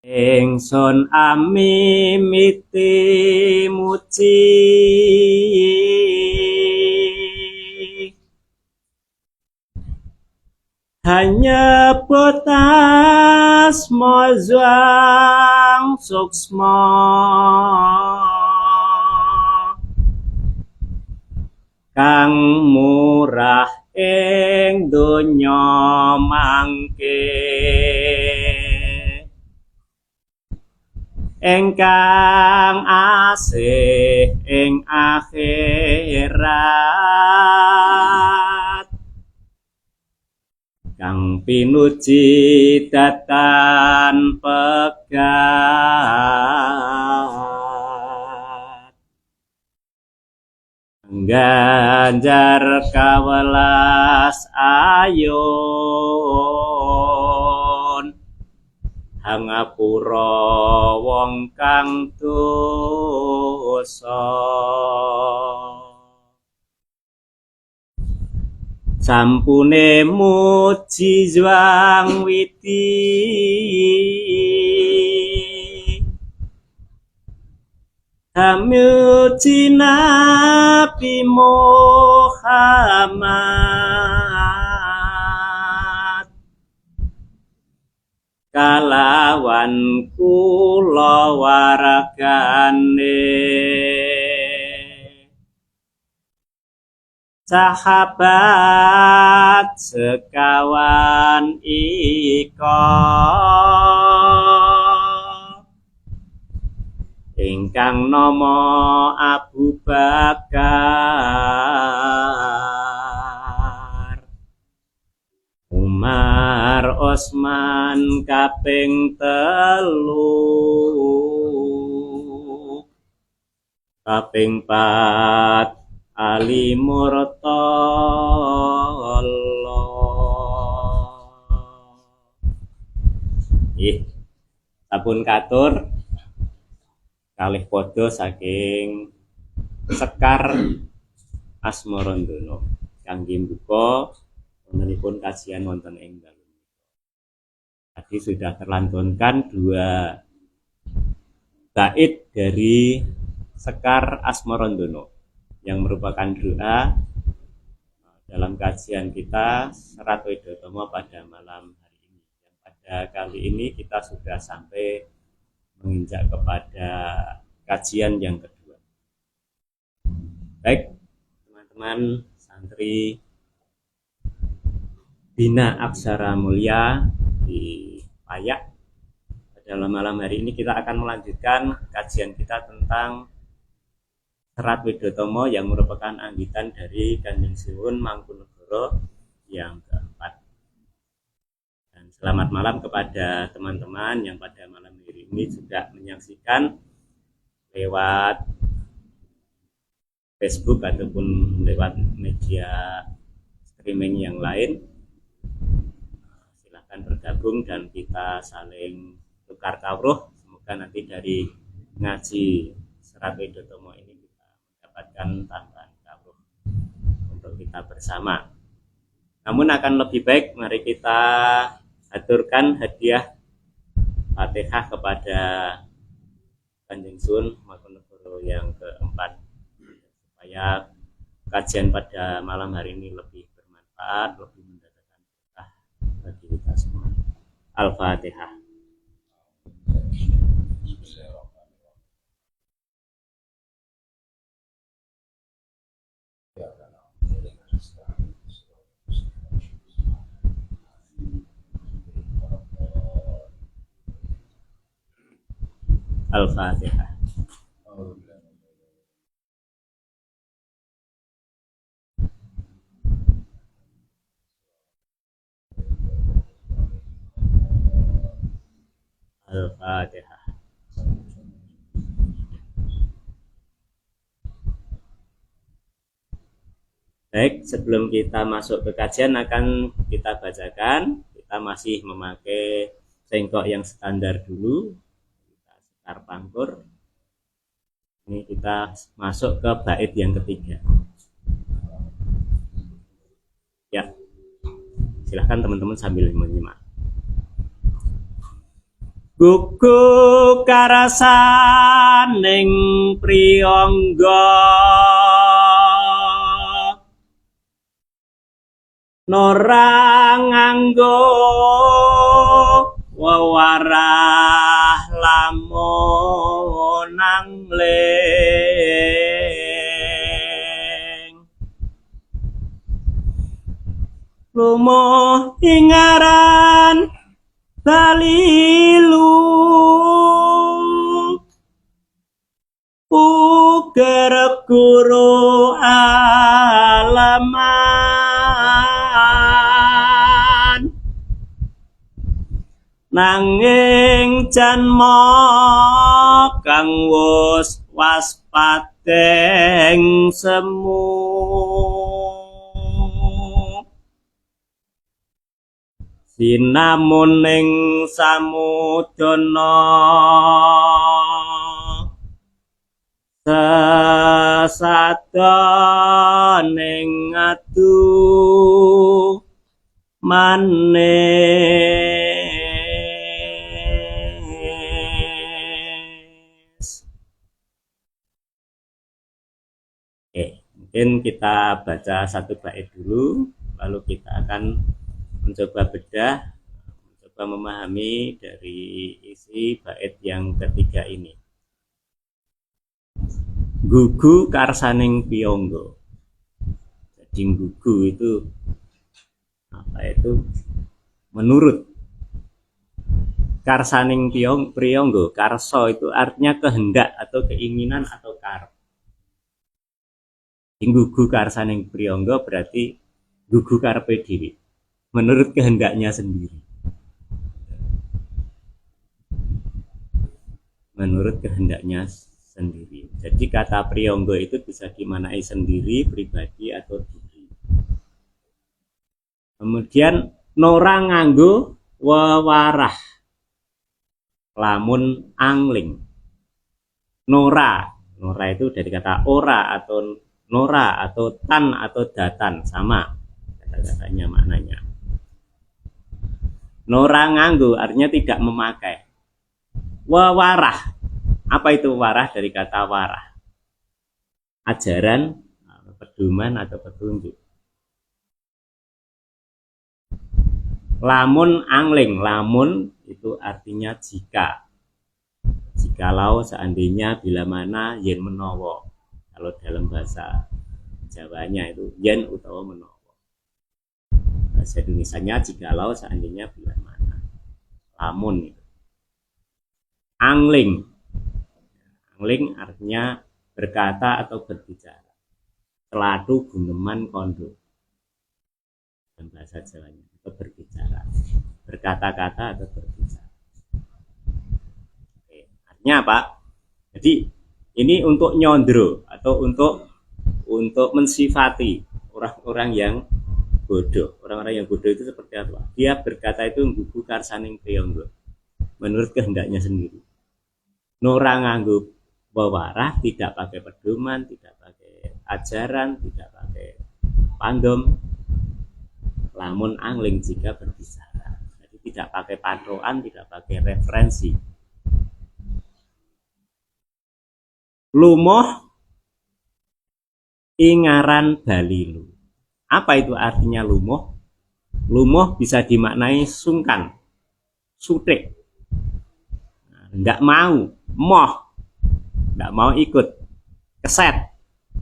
Ingsun amimiti muji hanya potas mozang suksma kang murah ing donya mangke ingkang asih ing akhirat kang pinuji datan pegat ganjar kawelas ayun hangapura wong kang dosa sampune muji Zwang Widi muji Nabi Muhammad kalawan kula waragane sahabat sekawan ika ingkang nama Abu Bakar Umar Osman kaping 3 kaping 4 Ali Murtallah. Sampun katur kalih padha saking Sekar Asmarandono kangge mbuka wontenipun kajian wonten ing dalu. Tadi sudah terlantunkan 2 bait dari Sekar Asmarandono yang merupakan doa dalam kajian kita Serat Widotomo pada malam hari ini. Yang pada kali ini kita sudah sampai menginjak kepada kajian yang kedua. Baik, teman-teman santri Bina Aksara Mulia di Payak. Pada malam hari ini kita akan melanjutkan kajian kita tentang Serat Widotomo yang merupakan anggitan dari Kanjeng Suwun Mangkunegara yang keempat. Dan selamat malam kepada teman-teman yang pada malam hari ini sudah menyaksikan lewat Facebook ataupun lewat media streaming yang lain. Silakan bergabung dan kita saling tukar kawruh. Semoga nanti dari ngaji Serat Widotomo ini mendapatkan tambahan kawruh untuk kita bersama. Namun akan lebih baik mari kita aturkan hadiah Fatihah kepada Kanjeng Suwun Mangkunegara yang keempat supaya kajian pada malam hari ini lebih bermanfaat, lebih mendatangkan berkah bagi kita semua. Al-Fatihah. Al-Fatihah. Al-Fatihah. Baik, sebelum kita masuk ke kajian akan kita bacakan. Kita masih memakai sengkok yang standar dulu. Kita setar pangkur. Ini kita masuk ke bait yang ketiga. Ya, silahkan teman-teman sambil menyimak. Gugu karasaning priyangga nora nganggo wewarah lamun angling lumuh ingaran Balilu uger guru alaman nanging janma kang wus waspadeng semu sinamun ning samudana sesadaning adu manis. Mungkin kita baca satu bait dulu, lalu kita akan mencoba bedah, mencoba memahami dari isi bait yang ketiga ini. Gugu karsaning priyangga. Jadi gugu itu apa itu? Menurut. Karsaning priyangga, karsa itu artinya kehendak atau keinginan atau karep. Gugu karsaning priyangga berarti gugu karepe dhewe. Menurut kehendaknya sendiri. Menurut kehendaknya sendiri. Jadi kata priyangga itu bisa dimaknai sendiri, pribadi atau diri. Kemudian nora nganggo wewarah lamun angling. Nora itu dari kata ora atau nora atau tan atau datan, sama kata-katanya maknanya. Nora nganggo artinya tidak memakai. Wewarah, apa itu warah? Dari kata warah, ajaran, pedoman atau petunjuk. Lamun angling, lamun itu artinya jika. Jikalau, seandainya, bila mana, yen menawa. Kalau dalam bahasa Jawanya itu yen utawa menawa. Bahasa Indonesianya jikalau, seandainya, bila mana. Lamun itu. Angling artinya berkata atau berbicara. Celatu guneman kondo. Dalam bahasa Jawanya itu berbicara, berkata-kata atau berbicara. Artinya apa? Jadi ini untuk nyondro atau untuk mensifati orang-orang yang bodoh. Orang-orang yang bodoh itu seperti apa? Dia berkata itu gugu karsaning priyangga, menurut kehendaknya sendiri. Nora nganggo wewarah, tidak pakai pedoman, tidak pakai ajaran, tidak pakai pandom. Lamun angling jika berbicara. Jadi tidak pakai patroan, tidak pakai referensi. Lumuh ingaran balilu. Apa itu artinya lumuh? Lumuh bisa dimaknai sungkan, sutik, nggak mau, nggak mau ikut, keset,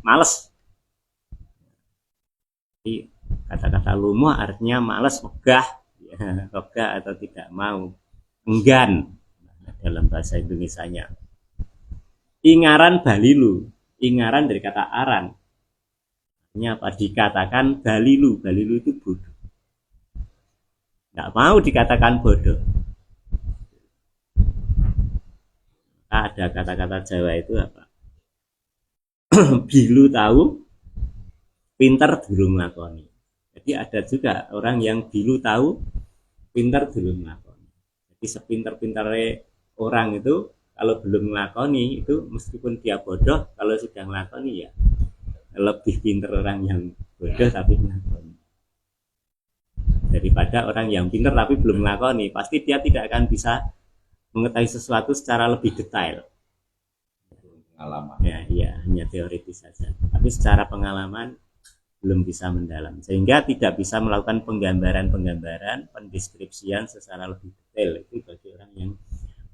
males. Jadi kata-kata lumuh artinya males, megah, megah atau tidak mau, enggan dalam bahasa Indonesianya. Ingaran balilu, ingaran dari kata aran. Artinya apa? Dikatakan balilu, balilu itu bodoh. Nggak mau dikatakan bodoh. Ada kata-kata Jawa itu apa? Bilu tahu, pinter durung nglakoni. Jadi ada juga orang yang bilu tahu, pinter durung nglakoni. Jadi sepinter-pintere orang itu kalau belum nglakoni itu meskipun dia bodoh, kalau sudah nglakoni ya lebih pinter orang yang bodoh tapi nglakoni. Daripada orang yang pinter tapi belum nglakoni, pasti dia tidak akan bisa mengetahui sesuatu secara lebih detail. Pengalaman. Ya, hanya teoritis saja. Tapi secara pengalaman belum bisa mendalam, sehingga tidak bisa melakukan penggambaran, pendeskripsian secara lebih detail. Itu bagi orang yang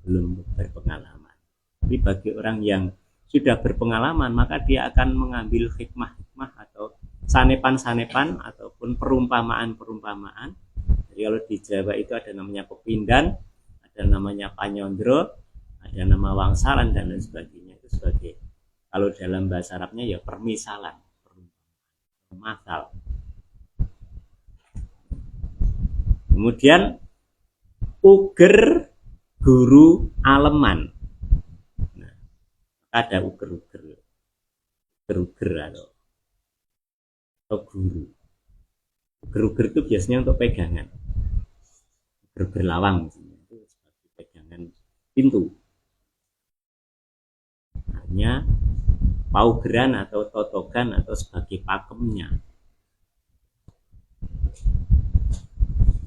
belum berpengalaman. Tapi bagi orang yang sudah berpengalaman, maka dia akan mengambil hikmah-hikmah atau sanepan-sanepan ataupun perumpamaan-perumpamaan. Jadi kalau di Jawa itu ada namanya pepindan, ada namanya panyondro, ada nama wangsalan dan lain sebagainya. Itu sebagai, kalau dalam bahasa Arabnya ya permisalan, masal. Kemudian uger guru aleman. Nah, ada uger atau guru. Uger itu biasanya untuk pegangan. Uger lawang misalnya, itu sebagai pegangan pintu. Hanya paugeran atau totogan atau sebagai pakemnya.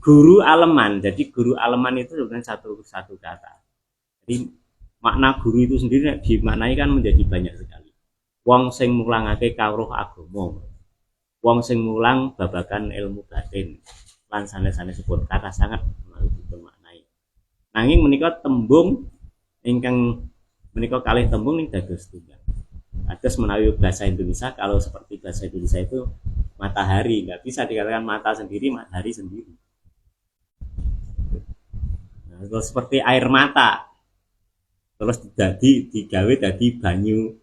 Guru aleman, jadi guru aleman itu sebenarnya satu kata. Jadi makna guru itu sendiri dimaknai kan menjadi banyak sekali. Wong sing mulangake kawruh agama, wong sing mulang babagan ilmu batin, lan sanes-sanesipun kata sangat dimaknai. Nanging menika tembung ingkang menika kalih tembung ning dados tunggal. Atas menawi bahasa Indonesia, kalau seperti bahasa Indonesia itu matahari, nggak bisa dikatakan mata sendiri, matahari sendiri. Nah, kalau seperti air mata, terus digawe tadi banyu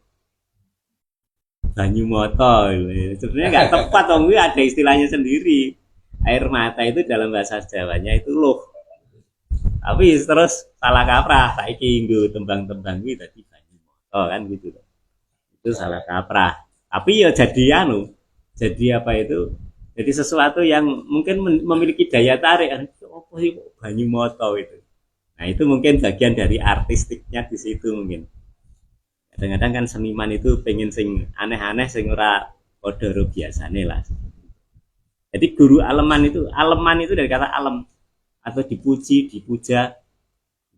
moto, sebenarnya nggak tepat dong, ada istilahnya sendiri. Air mata itu dalam bahasa Jawanya itu loh. Tapi terus salah kaprah, saiki nggo tembang-tembang iki tadi banyu moto kan gitu. Itu salah kaprah. Tapi ya jadi jadi apa itu? Jadi sesuatu yang mungkin memiliki daya tarik. Apa sih banyu moto itu? Nah, itu mungkin bagian dari artistiknya di situ mungkin. Kadang-kadang kan seniman itu pengen sing aneh-aneh sing ora padha biasane lah. Jadi guru aleman itu dari kata alam atau dipuji, dipuja.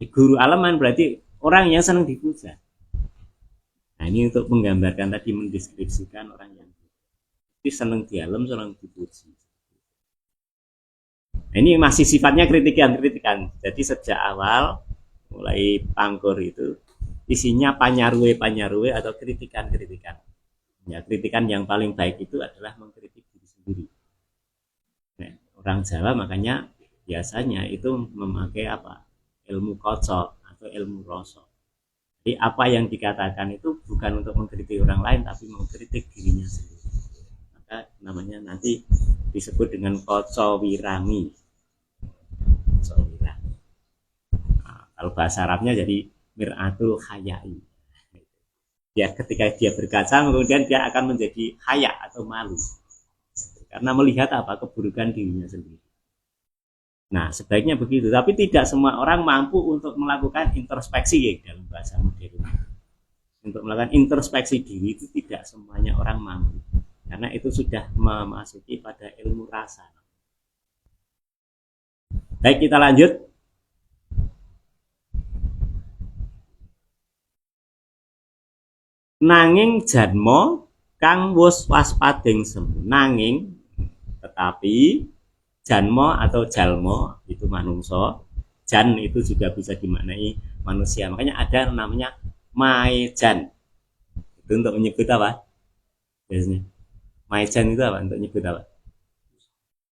Guru aleman berarti orang yang senang dipuja. Nah, ini untuk menggambarkan tadi, mendeskripsikan orang yang senang dialem, senang dipuji. Nah, ini masih sifatnya kritikan. Jadi sejak awal mulai pangkur itu isinya panyaruwe atau kritikan. Ya, kritikan yang paling baik itu adalah mengkritik diri sendiri. Nah, orang Jawa makanya biasanya itu memakai apa? Ilmu koco atau ilmu rosok. Jadi apa yang dikatakan itu bukan untuk mengkritik orang lain, tapi mengkritik dirinya sendiri. Maka namanya nanti disebut dengan koco wirami. Nah, kalau bahasa Arabnya jadi mir'atul khayai. Ya, ketika dia berkaca, kemudian dia akan menjadi haya atau malu. Karena melihat apa? Keburukan dirinya sendiri. Nah, sebaiknya begitu. Tapi tidak semua orang mampu untuk melakukan introspeksi ya, dalam bahasa modern. Untuk melakukan introspeksi diri itu tidak semuanya orang mampu. Karena itu sudah memasuki pada ilmu rasa. Baik, kita lanjut. Nanging janma kang wus waspading semu. Nanging tetapi janma atau jalmo itu manungso. Jan itu juga bisa dimaknai manusia. Makanya ada namanya maejan. Itu untuk menyebut apa? Biasanya maejan itu apa? Untuk menyebut apa?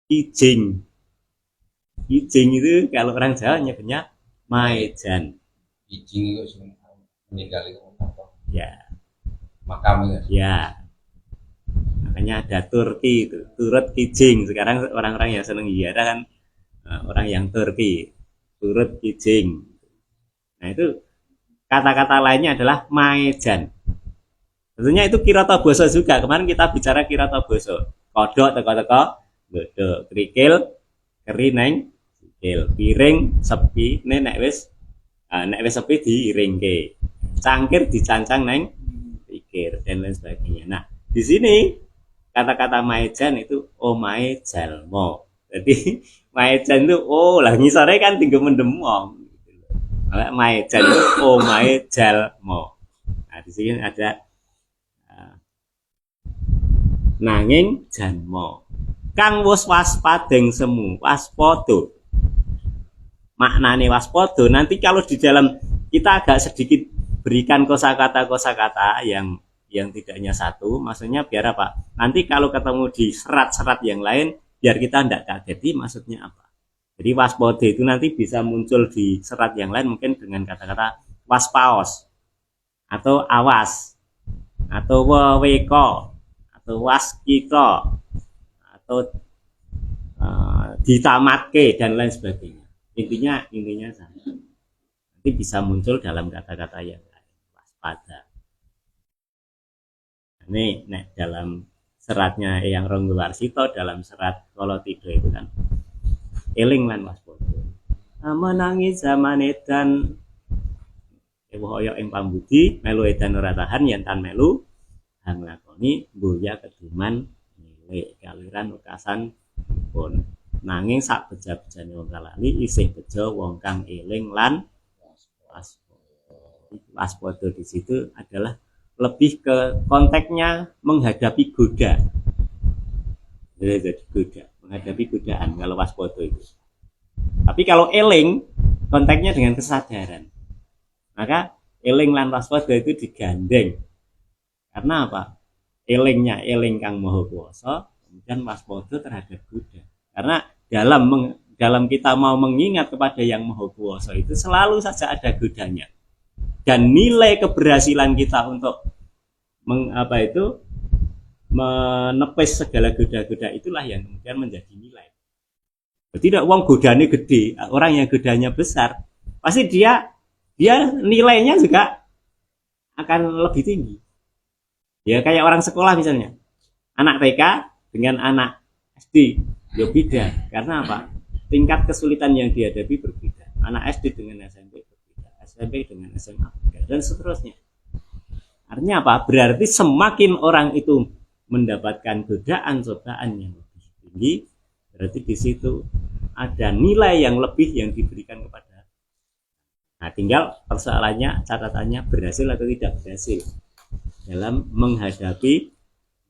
Kijing. Kijing itu kalau orang Jawa nyebutnya maejan. Kijing itu meninggal itu ya, makam ya. Ya, makanya ada Turki itu, turut kijing. Sekarang orang-orang yang seneng ziarah kan orang yang Turki, turut kijing. Nah, itu kata-kata lainnya adalah maejan. Tentunya itu kirata basa juga. Kemarin kita bicara kirata basa. Kodok teko-teko, godok, krikil, keri neng, sikil, piring, sepi, nek wis sepi diiringke. Cangkir dicancang neng pikir dan lain sebagainya. Nah, di sini kata-kata maejan itu omae jalmo. Jadi maejan itu lah ngisore kan tinggal mendemong gitu. Maejan itu omahe jalma. Nah, di sini ada nanging janma. Kang wis waspadeng semu, waspada. Maknane waspada nanti kalau di dalam kita agak sedikit berikan kosakata yang tidak hanya satu, maksudnya biar apa? Nanti kalau ketemu di serat-serat yang lain, biar kita tidak kaget. Jadi maksudnya apa? Jadi waspada itu nanti bisa muncul di serat yang lain mungkin dengan kata-kata waspaos atau awas atau weweko atau waskito atau ditamatke dan lain sebagainya. Intinya sama. Nanti bisa muncul dalam kata-kata yang lain. Waspada. Ini dalam seratnya yang Ronggowarsito dalam serat Kolotida itu kan eling lan waspada. Menangi zaman edan ewohaya ing pambudi melu edan ora tahan yen tan melu hang lakoni mboya keduman milik kaliran wekasan pun nanging sak beja-bejane wong kalali isih beja wong kang eling lan waspada. Di situ adalah lebih ke konteksnya menghadapi goda. Jadi goda, menghadapi godaan kalau waspada itu. Tapi kalau eling konteksnya dengan kesadaran. Maka eling lan waspada itu digandeng. Karena apa? Elingnya eling kang maha kuwasa, kemudian waspada terhadap goda. Karena dalam kita mau mengingat kepada yang maha kuwasa itu selalu saja ada godanya. Dan nilai keberhasilan kita untuk menepis segala goda-goda itulah yang kemudian menjadi nilai. Tidak uang godanya gede, orang yang godanya besar, pasti dia nilainya juga akan lebih tinggi. Ya kayak orang sekolah misalnya, anak TK dengan anak SD, ya beda. Karena apa? Tingkat kesulitan yang dihadapi berbeda. Anak SD dengan SMP berbeda, SMP dengan SMA berbeda, dan seterusnya. Artinya apa? Berarti semakin orang itu mendapatkan cobaan yang lebih tinggi, berarti di situ ada nilai yang lebih yang diberikan kepada. Nah, tinggal persoalannya, catatannya berhasil atau tidak berhasil dalam menghadapi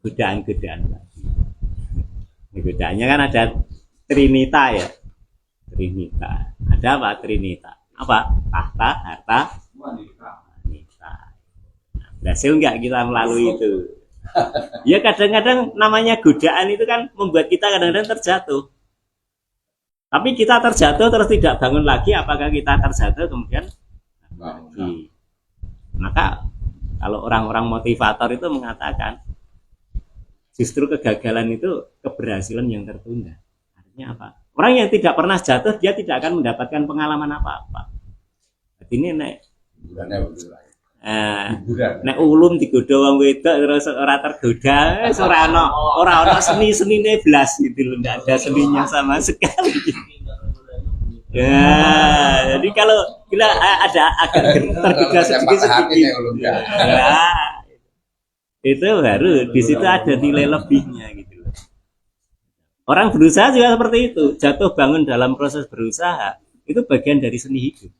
godaan-godaan tadi. Godaannya kan ada trinita ya. Trinita. Ada apa trinita? Apa? Tahta, harta, wanita. Nah, berhasil nggak kita melalui itu? Ya kadang-kadang namanya godaan itu kan membuat kita kadang-kadang terjatuh. Tapi kita terjatuh terus tidak bangun lagi, apakah kita terjatuh kemudian lagi? Maka kalau orang-orang motivator itu mengatakan justru kegagalan itu keberhasilan yang tertunda. Artinya apa? Orang yang tidak pernah jatuh dia tidak akan mendapatkan pengalaman apa-apa. Jadi ini nek ulum digoda wong wedok terus ora tergoda, ora ana seni-senine blas gitu loh, enggak ada seninya sama sekali. Ya, jadi kalau bila ada agak tergoda sedikit-sedikit. Ya, itu baru di situ ada nilai lebihnya gitu loh. Orang berusaha juga seperti itu, jatuh bangun dalam proses berusaha itu bagian dari seni hidup.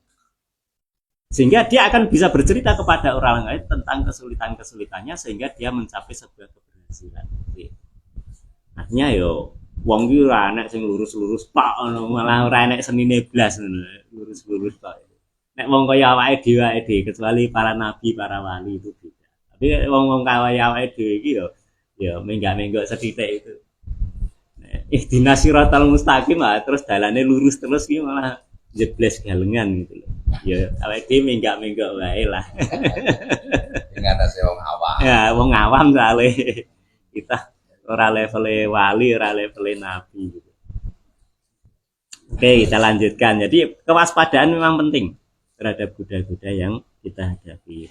Sehingga dia akan bisa bercerita kepada orang lain tentang kesulitan-kesulitannya sehingga dia mencapai sebuah keberhasilan. Artinya yo wong iki ora enek sing lurus-lurus tok malah ora enek senine blas lurus-lurus tok. Nek wong kaya awake dhewe kecuali para nabi, para wali itu beda. Tapi wong-wong kaya awake dhewe iki yo menggak-menggok sethithik itu. Ihdinas siratal mustaqim terus dalane lurus terus iki malah jebles galengan gitu loh. Ya awake dhewe menggak-menggok wae lah. Dengan ada wong awam. Ya wong awam soalnya kita ora level wali, ora level nabi gitu. Oke, kita lanjutkan. Jadi kewaspadaan memang penting terhadap goda-goda yang kita hadapi.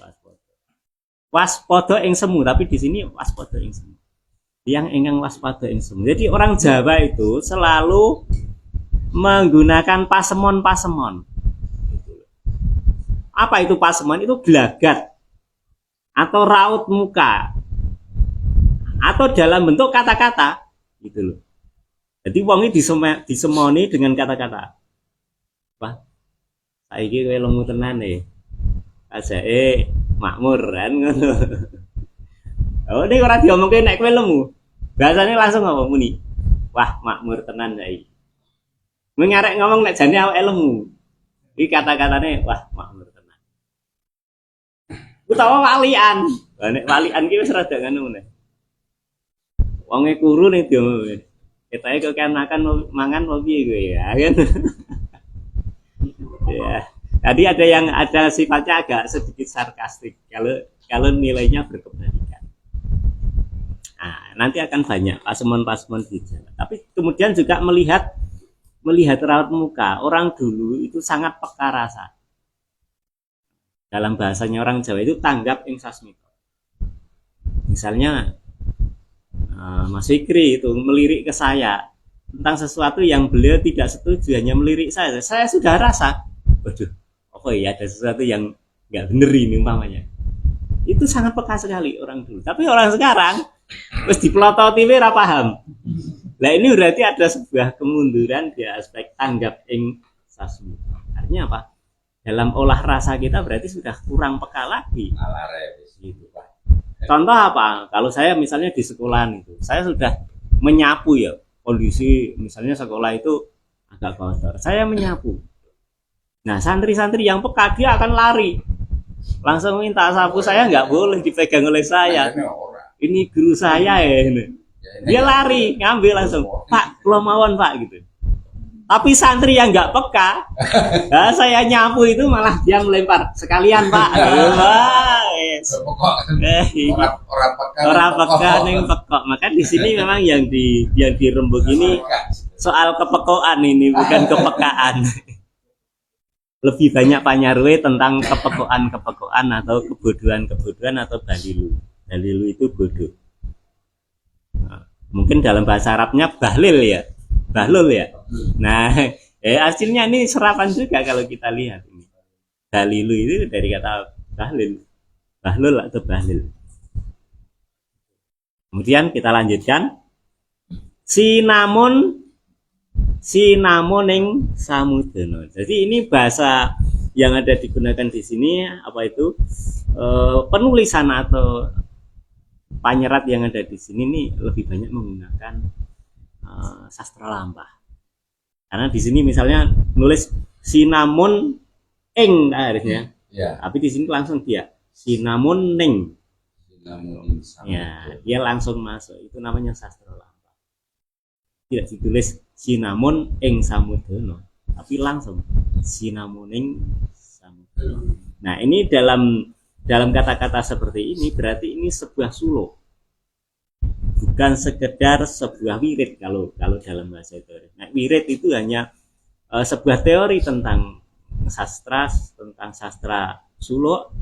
Waspada ing semu, tapi di sini waspada ing semu. Yang ingkang waspada ing semu. Jadi orang Jawa itu selalu menggunakan pasemon-pasemon. Apa itu pasemon? Itu gelagat atau raut muka atau dalam bentuk kata-kata gitu loh. Jadi wong ini disemoni dengan kata-kata. Apa? saiki kowe lemu tenan ajake makmur kan ngono. Oh ini ora diomongke nek kowe lemu. Biasane langsung apa muni? Wah, makmur tenan saiki. Kowe ngarek ngomong nek jane awake lemu. Iki kata-katane wah, makmur tenan. Utawa walian. Lah nek walian ki wis rada ngono meneh. Wonge kuru ning diomongke. Ketoke kok kenakan mangan mau piye kowe ya kan. Ya. Tadi ada sifatnya agak sedikit sarkastik kalau nilainya berkebalikan. Nah, nanti akan banyak pasemon-pasemon di jalan. Tapi kemudian juga melihat raut muka. Orang dulu itu sangat peka rasa. Dalam bahasanya orang Jawa itu tanggap ing sasmita. Misalnya Mas Fikri itu melirik ke saya tentang sesuatu yang beliau tidak setuju, hanya melirik saya. Saya sudah rasa, waduh, oh iya ada sesuatu yang nggak bener ini umpamanya. Itu sangat peka sekali orang dulu. Tapi orang sekarang terus dipelototi ora paham. Nah ini berarti ada sebuah kemunduran di aspek tanggap ing sasmita. Artinya apa? Dalam olah rasa kita berarti sudah kurang peka lagi. Gitu, Pak. Contoh apa? Kalau saya misalnya di sekolahan itu, saya sudah menyapu ya. Kondisi misalnya sekolah itu agak kotor. Saya menyapu. Nah santri-santri yang peka dia akan lari. Langsung minta sapu saya nggak boleh dipegang oleh saya. Ini guru saya ya. Dia lari ngambil langsung. Pak, kalau mawon Pak gitu. Tapi santri yang nggak peka, nah saya nyapu itu malah dia melempar sekalian Pak. Wah, orang peka neng pekok. Maka di sini memang yang dirembuk ini soal kepekoan ini bukan kepekaan. Lebih banyak panyarwe tentang kepekoan atau kebodohan atau balilu. Balilu itu bodoh. Nah, mungkin dalam bahasa Arabnya bahlil ya. Bahlul ya. Nah, hasilnya ini serapan juga kalau kita lihat ini. Balilu itu dari kata bahlil. Bahlul atau bahlil. Kemudian kita lanjutkan. Sinamoning samudana. Jadi ini bahasa yang ada digunakan di sini apa itu? Penulisan atau penyerat yang ada di sini nih lebih banyak menggunakan sastra lampah. Karena di sini misalnya nulis sinamun ing harusnya. Ya. Tapi di sini langsung dia sinamun ning. Ya, dia langsung masuk. Itu namanya sastra lampah. Tidak ditulis sinamun ing samudana, tapi langsung sinamuning samudana. Nah, ini dalam kata-kata seperti ini berarti ini sebuah suluk. Bukan sekedar sebuah wirid kalau dalam bahasa teori. Nah, wirid itu hanya sebuah teori tentang sastra suluk.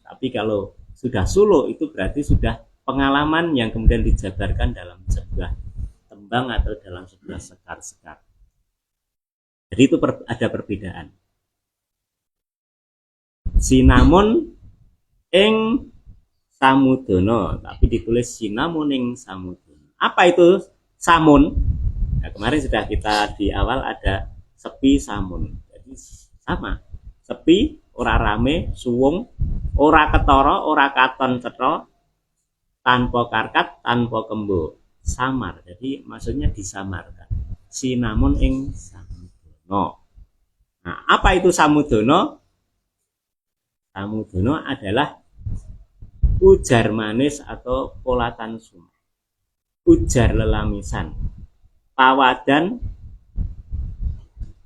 Tapi kalau sudah suluk itu berarti sudah pengalaman yang kemudian dijabarkan dalam sebuah tembang atau dalam sebuah sekar-sekar. Jadi itu ada perbedaan. Sinamun ing samudana, tapi ditulis sinamuning samudana. Apa itu samun? Nah, kemarin sudah kita di awal ada sepi samun. Jadi sama. Sepi, ora rame, suwung, ora ketara, ora katon cetha, tanpa karkat, tanpa kembo, samar. Jadi maksudnya disamarkan. Sinamun ing samudana. Nah, apa itu samudana? Samudana adalah ujar manis atau polatan sumah, ujar lelamisan, pawadan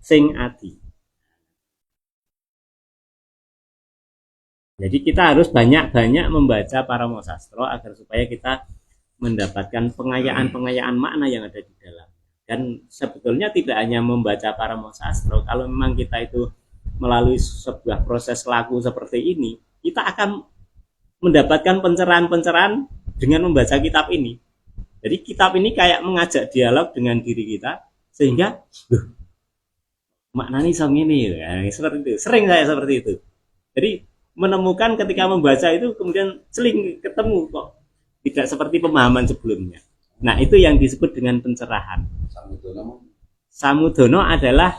sing adi. Jadi kita harus banyak-banyak membaca Parama Sastra agar supaya kita mendapatkan pengayaan makna yang ada di dalam. Dan sebetulnya tidak hanya membaca Parama Sastra, kalau memang kita itu melalui sebuah proses laku seperti ini, kita akan mendapatkan pencerahan-pencerahan dengan membaca kitab ini. Jadi kitab ini kayak mengajak dialog dengan diri kita sehingga maknanya song ini ya, seperti itu. Sering saya seperti itu. Jadi menemukan ketika membaca itu kemudian seling ketemu kok tidak seperti pemahaman sebelumnya. Nah, itu yang disebut dengan pencerahan. Samudana adalah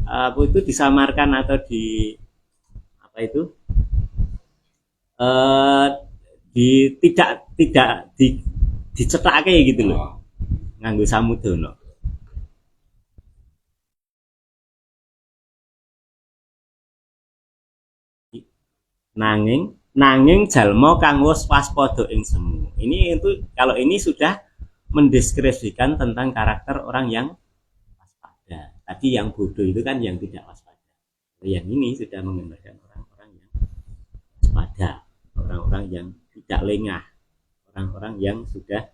apa itu disamarkan atau di apa itu tidak dicethake gitu loh, nganggo samudana. Nanging jalma kang wis waspada ing semu. Ini itu kalau ini sudah mendeskripsikan tentang karakter orang yang waspada. Tadi yang bodoh itu kan yang tidak waspada. Yang ini sudah menggambarkan orang-orang yang waspada, orang-orang yang tidak lengah, orang-orang yang sudah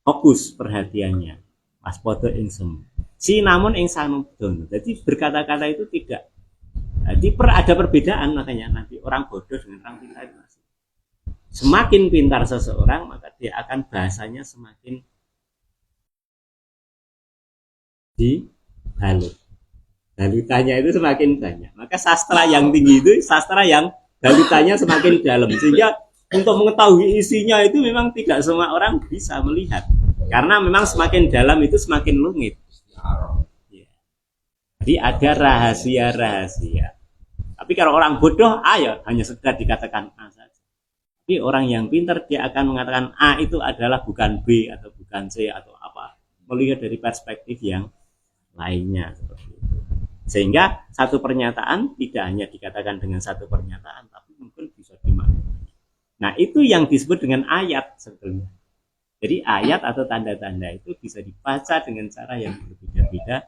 fokus perhatiannya, waspada ing semu. Namun ing samudana. Jadi berkata-kata itu tidak. Jadi ada perbedaan, makanya nanti orang bodoh dengan orang pintar itu masih. Semakin pintar seseorang, maka dia akan bahasanya semakin dibalut. Balutannya itu semakin banyak. Maka sastra yang tinggi itu sastra yang balutannya semakin dalam. Sehingga untuk mengetahui isinya itu memang tidak semua orang bisa melihat. Karena memang semakin dalam itu semakin rumit. Jadi ada rahasia-rahasia. Tapi kalau orang bodoh, A ya hanya sekedar dikatakan A saja. Tapi orang yang pintar dia akan mengatakan A itu adalah bukan B atau bukan C atau apa. Melihat dari perspektif yang lainnya seperti itu. Sehingga satu pernyataan tidak hanya dikatakan dengan satu pernyataan, tapi mungkin bisa dimaknai. Nah itu yang disebut dengan ayat sebetulnya. Jadi ayat atau tanda-tanda itu bisa dibaca dengan cara yang berbeda-beda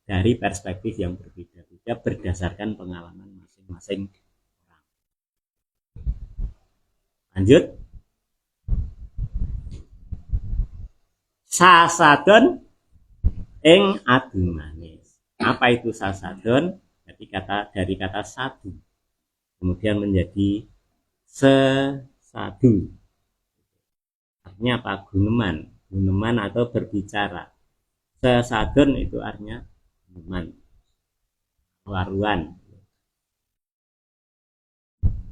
dari perspektif yang berbeda-beda berdasarkan pengalaman masing-masing orang. Lanjut. Sasadon ing adu manis. Apa itu sasadon? Jadi dari kata sadu. Kemudian menjadi sesadu. Artinya apa? Guneman atau berbicara. Sesadon itu artinya waruan.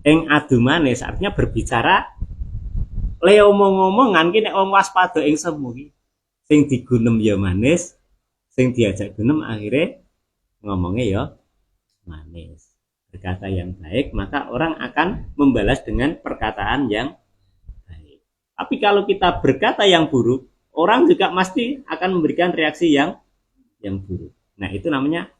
Ing adu manis artinya berbicara le omong-omongan ki nek wong waspada ing semu ki sing digunem ya manis, sing diajak gunem akhirnya ngomongnya ya manis. Berkata yang baik, maka orang akan membalas dengan perkataan yang baik. Tapi kalau kita berkata yang buruk, orang juga pasti akan memberikan reaksi yang buruk. Nah itu namanya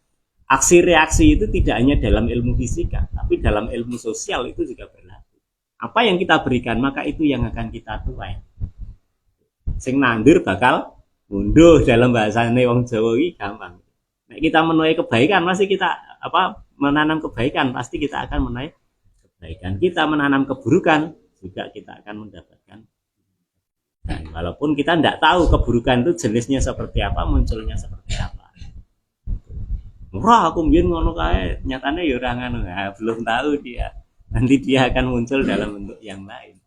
aksi reaksi itu tidak hanya dalam ilmu fisika, tapi dalam ilmu sosial itu juga berlaku. Apa yang kita berikan, maka itu yang akan kita tuai. Sing nandur bakal munduh dalam bahasane wong Jawa iki gampang. Nek kita menuai kebaikan, pasti kita menanam kebaikan, pasti kita akan menuai kebaikan. Kita menanam keburukan, juga kita akan mendapatkan. Dan walaupun kita tidak tahu keburukan itu jenisnya seperti apa, munculnya seperti apa. Wah, aku mbiyen ngono kae, nyatane ya ora ngono. Nah, belum tahu dia. Nanti dia akan muncul dalam bentuk yang lain.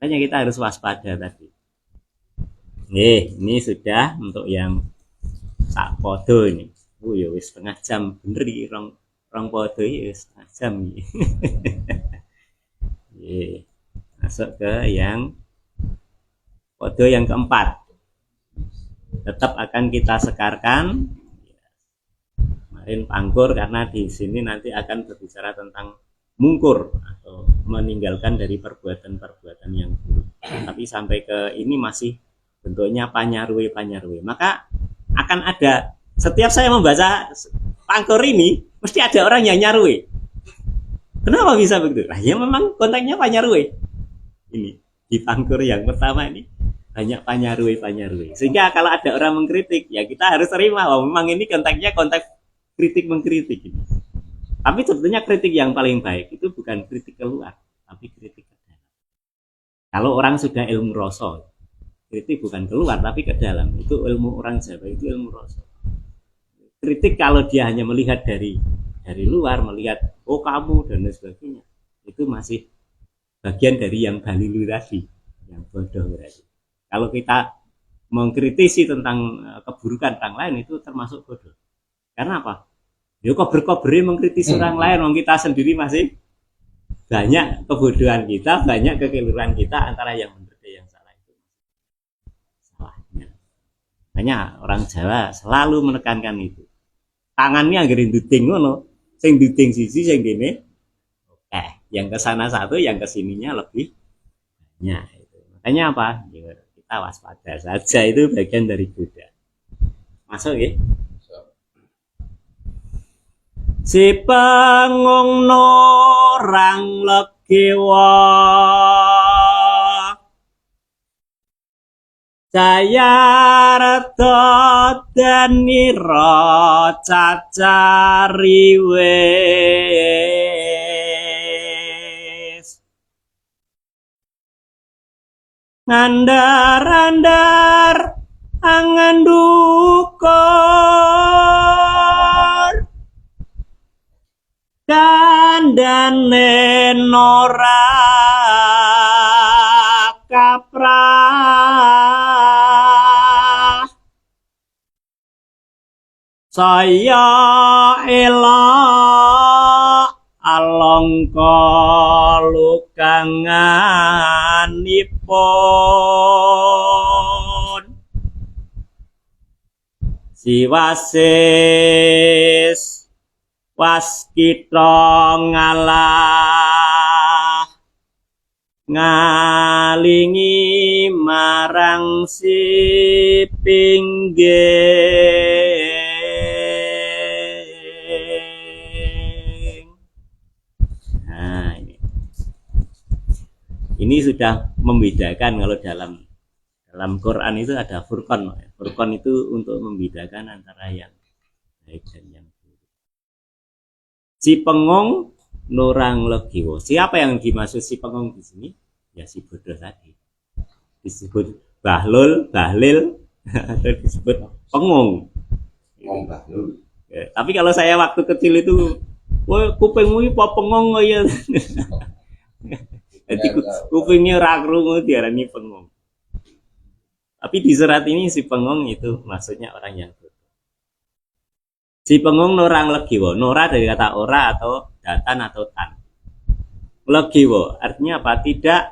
Makanya kita harus waspada tadi. Ini sudah untuk yang sak podo ini. Ya wis setengah jam bener iki rong podo iki wis setengah jam iki. Masuk ke yang podo yang keempat. Tetap akan kita sekarkan. Pangkur karena di sini nanti akan berbicara tentang mungkur atau meninggalkan dari perbuatan-perbuatan yang buruk. Tapi sampai ke ini masih bentuknya panyarwe. Maka akan ada, setiap saya membaca pangkur ini mesti ada orang yang nyarwe. Kenapa bisa begitu? Nah, ya memang konteksnya panyarwe. Ini di pangkur yang pertama ini banyak panyarwe. Sehingga kalau ada orang mengkritik, ya kita harus terima bahwa memang ini konteksnya konteks kritik mengkritik ini. Tapi sebetulnya kritik yang paling baik itu bukan kritik keluar, tapi kritik ke dalam. Kalau orang sudah ilmu rasa, kritik bukan keluar tapi ke dalam. Itu ilmu orang Jawa, itu ilmu rasa. Kritik kalau dia hanya melihat dari luar, melihat oh kamu dan lain sebagainya, itu masih bagian dari yang balilu tadi, yang bodoh berarti. Kalau kita mengkritisi tentang keburukan orang lain itu termasuk bodoh. Karena apa? Ya kober-kober mengkritisi orang lain, wong kita sendiri masih banyak kebodohan kita, banyak kekeliruan kita antara yang benar dan yang salah itu. Salahnya. Makanya orang Jawa selalu menekankan itu. tangannya anggere nduding ngono. Sing nduding siji sing dene yang ke sana satu, yang ke sininya lebih banyak. Makanya apa? Ya, kita waspada saja, itu bagian dari Buddha. Masuk ya? Si pengung norang legiwa Jaya reto danira cacariwis ngandar-andar angan dukur kandane nora kaprah saya elok alongka lukanganipun siwasis waskita ngalah ngalingi marang si pingging. Nah, ini sudah membedakan kalau dalam Quran itu ada furqan. Furqan itu untuk membedakan antara yang baik dan yang buruk. Si pengung nurang legiwo. Siapa yang dimaksud si pengung di sini? Ya si bodoh tadi. Disebut bahlul, bahlil, atau disebut pengung. Bahlul. Ya, tapi kalau saya waktu kecil itu, wah kupingmu ini apa pengung ya? Jadi kupingnya ra krungu diarani pengung. Tapi di surat ini si pengung itu maksudnya orang yang bodoh. Si pengung norang legiwo. Nora dari kata ora atau datan atau tan. Legiwo artinya apa? Tidak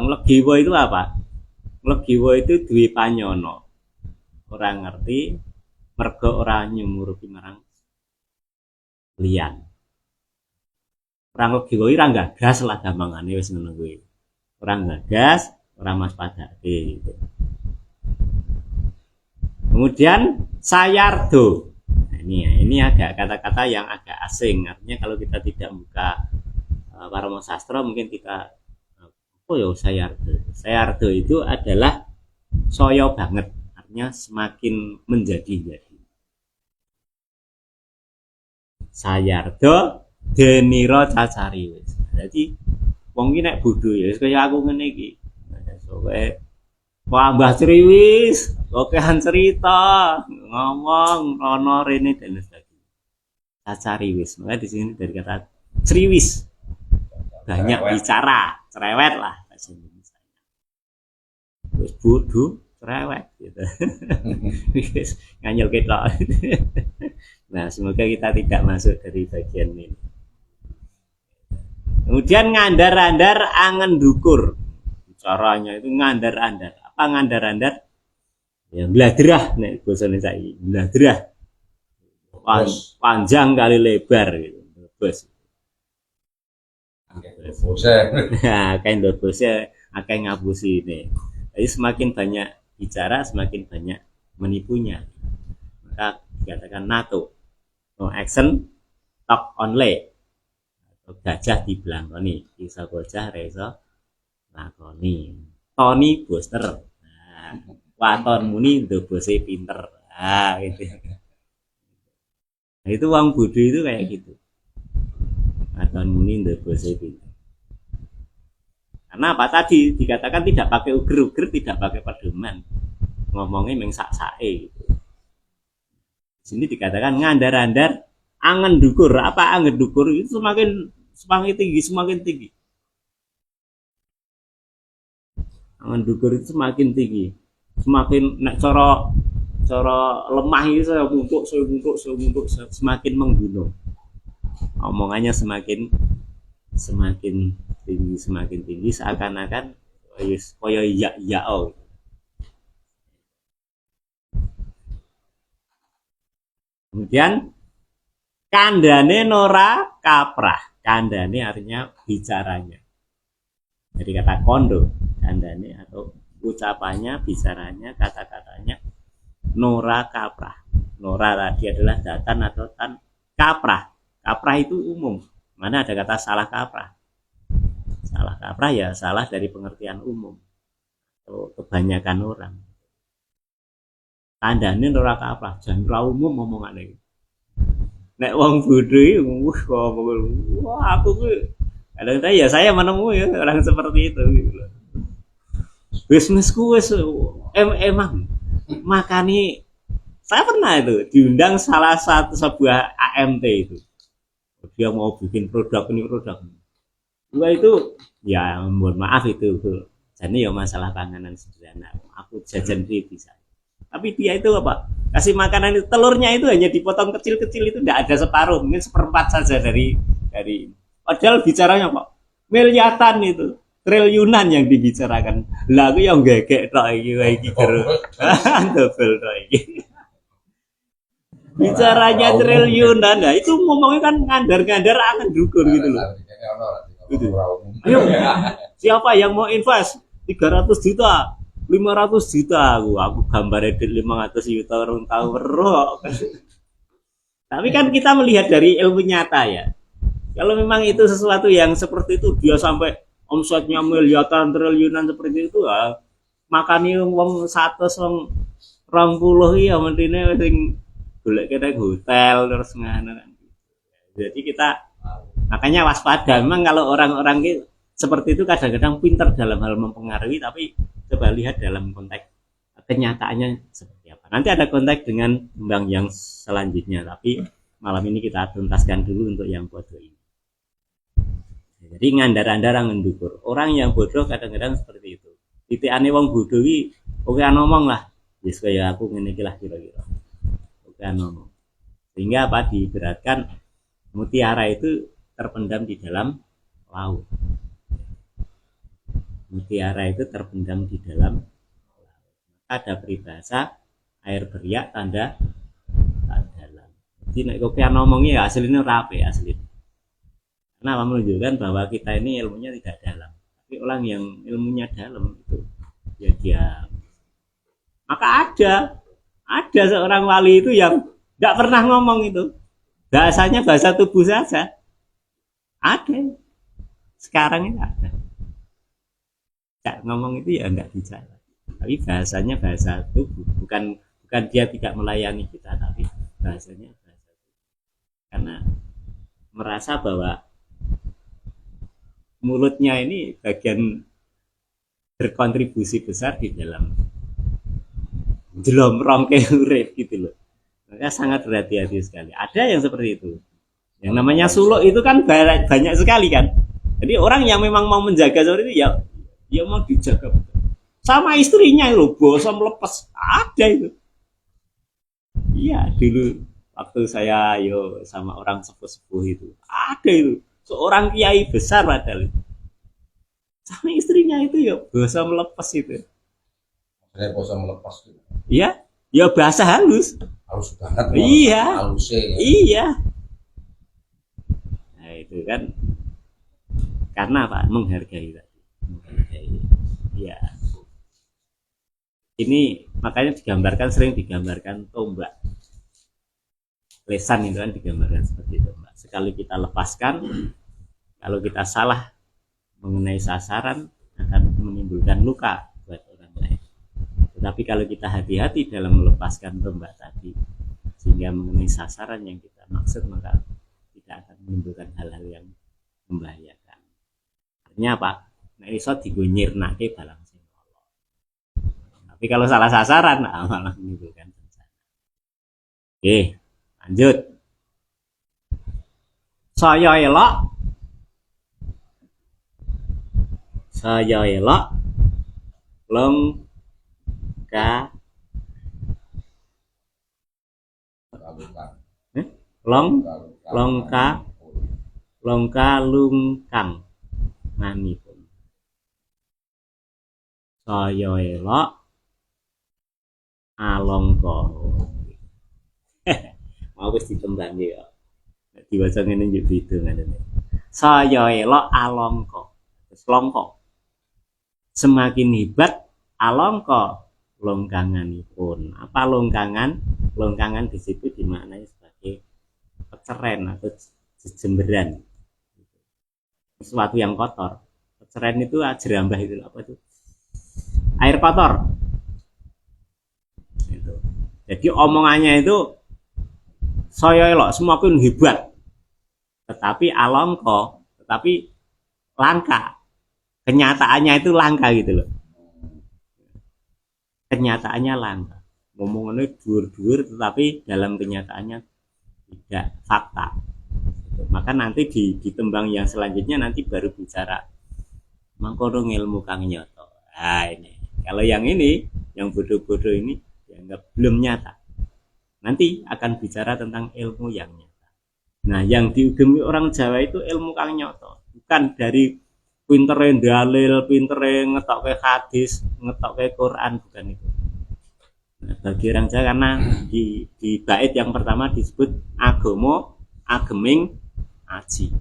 legiwo itu apa? Legiwo itu duwe panyono. Orang ngerti mergo ora nyumurupi marang liyan. Orang legiwo ora gagas lah gampangane wis ngono kuwi. Orang gagas, orang waspadake gitu. Kemudian sayardo. Nah, ini agak kata-kata yang agak asing. Artinya kalau kita tidak buka Parama Sastra mungkin kita sayardo. Sayardo itu adalah soyo banget. Artinya semakin menjadi-jadi. Sayardo deniro cacariwis. Jadi wong iki nek bodho ya kaya aku ngene iki. Wah, Mbah Criwis, okehan cerita, ngomong, rono, rene dan sebagainya. Cacariwis, makanya di sini dari kata Criwis, banyak bicara, cerewet lah bahasa Indonesia. Terus bodoh, cerewet, gitu. Nganyel kita. Nah, semoga kita tidak masuk dari bagian ini. Kemudian ngandar-andar angen dukur. Caranya itu ngandar-andar. Apa ngandar-andar? Ya bladrah nek basane saiki. Bladrah. Panjang kali lebar gitu. Bos. Nah, kain dobose akeh ngapusi ini. Jadi semakin banyak bicara, semakin banyak menipunya. Maka dikatakan NATO. No action, talk only. Gajah dibelangkoni, bisa bocah reso lakoni. Tony booster. Nah, waton muni ndobose pinter. Nah, gitu. Nah, itu wong bodoh itu kayak gitu. Waton muni ndobose pinter. Karena apa tadi dikatakan tidak pakai uger-uger, tidak pakai pedoman. Ngomongnya meng sak-sake gitu. Di sini dikatakan ngandar-andar angen dukur. Apa angen dukur itu semakin tinggi. Angen dukur itu semakin tinggi, semakin nek cara lemah itu saya bungkuk, semakin menggunung. Omongannya semakin tinggi seakan-akan kaya iya Kemudian kandane nora kaprah. Kandane artinya bicaranya. Dari kata kondo, kandane atau ucapannya, bicaranya, kata-katanya nora kaprah. Nora tadi adalah datan atau tan. Kaprah. Kaprah itu umum. Mana ada kata salah kaprah. Salah kaprah ya salah dari pengertian umum atau kebanyakan orang. Kandane nora kaprah, jan ora umum omongane. Nek wong bodho iki wah aku ku kadang-kadang ya saya menemui orang seperti itu gitu loh. Bisnisku wis emang makani saya pernah itu diundang salah satu sebuah AMT itu. Dia mau bikin produk ini produk. Gua itu ya mohon maaf itu. Jadi ya masalah panganan sederhana. Aku jajan bisa. Tapi dia itu apa? Kasih makanan itu telurnya itu hanya dipotong kecil-kecil itu tidak ada separuh, mungkin seperempat saja dari padahal bicaranya kok miliaran itu, triliunan yang dibicarakan. Lah aku yang gegek tok iki terus. Double tok iki. Bicaranya triliunan. Nah, itu ngomongnya kan ngandar-ngandar akan dukur gitu loh. Gitu. Ayo, siapa yang mau invest 300 juta? 500 juta aku gambar edit 500 juta orang tahu berok. Tapi kan kita melihat dari ilmu nyata ya. Kalau memang itu sesuatu yang seperti itu dia sampai omsetnya miliaran triliunan seperti itu ya, makanya wong 100 wong 20 ya mentine sing golek kene hotel terus ngono kan. Jadi kita makanya waspada. Memang kalau orang-orang itu seperti itu kadang-kadang pintar dalam hal mempengaruhi, tapi coba lihat dalam konteks kenyataannya seperti apa. Nanti ada konteks dengan kembang yang selanjutnya, tapi malam ini kita tuntaskan dulu untuk yang bodoh ini. Jadi ngandar-andar ngendukur. Orang yang bodoh kadang-kadang seperti itu. Titikane wong bodoh iki oke ngomong lah. Wis kaya aku ngene iki lah kira-kira. Oke ngomong. Sehingga apa diberatkan mutiara itu terpendam di dalam laut. Mutiara itu terpendam di dalam ada peribahasa air beriak tanda tak dalam. Jadi nek kopian ngomongnya ya aslinya rapi asli. Karena menunjukkan bahwa kita ini ilmunya tidak dalam. Tapi orang yang ilmunya dalam itu ya dia. Maka ada seorang wali itu yang tidak pernah ngomong itu. Bahasanya bahasa tubuh saja. Ada. Sekarang ini ada. Ngomong itu ya enggak bicara, tapi bahasanya bahasa tubuh, bukan dia tidak melayani kita, tapi bahasanya bahasa tubuh. Karena merasa bahwa mulutnya ini bagian berkontribusi besar di dalam jelomrongke urip gitu loh. Maka sangat berhati-hati sekali. Ada yang seperti itu. Yang namanya suluk itu kan banyak sekali kan. Jadi orang yang memang mau menjaga seperti itu ya dia mau dijaga sama istrinya itu bosan melepas ada itu. Iya dulu waktu saya sama orang sepuh itu ada itu seorang kiai besar padahal itu. Sama istrinya itu ya bosan melepas itu. Saya bosan melepas itu. Iya, ya bahasa halus. Halus banget. Iya. Halusnya. Iya. Nah itu kan karena apa? Menghargai. Ya. Ini makanya sering digambarkan tombak. Lesan itu kan digambarkan seperti tombak. Sekali kita lepaskan, kalau kita salah mengenai sasaran akan menimbulkan luka buat orang lain. Tetapi kalau kita hati-hati dalam melepaskan tombak tadi sehingga mengenai sasaran yang kita maksud, maka tidak akan menimbulkan hal-hal yang membahayakan. Artinya apa? Nah iso digunyirnake balang sing ala. Tapi kalau salah sasaran malah menimbulkan bencana. Oke, lanjut. Saya elok longka lungkang manipun. Saya elok alongko. mau wis ditembangi ya. Nek diwaca ngene yo beda ngene. Saya elok alangka. Terus longko. Semakin hebat alangka longganganipun. Apa longgangan? Longgangan di situ dimaknai sebagai peceren atau jemberan. Sesuatu yang kotor. Peceren itu jerambah itu apa itu? Air kotor. Itu. Jadi omongannya itu saya elok semakin hebat. Tetapi alangka, tetapi langka. Kenyataannya itu langka gitu loh. Kenyataannya langka. Ngomongannya dhuwur-dhuwur tetapi dalam kenyataannya tidak fakta. Maka nanti di tembang yang selanjutnya nanti baru bicara mangkono ilmu kang nyoto. Nah ini. Kalau yang ini, yang bodoh-bodoh ini dianggap belum nyata. Nanti akan bicara tentang ilmu yang nyata. Nah, yang diugemi orang Jawa itu ilmu kang nyoto, bukan dari pintere dalil, pintere ngetokke hadis, ngetokke Quran, bukan itu. Nah, bagi orang Jawa karena di bait yang pertama disebut agama, ageming, aji.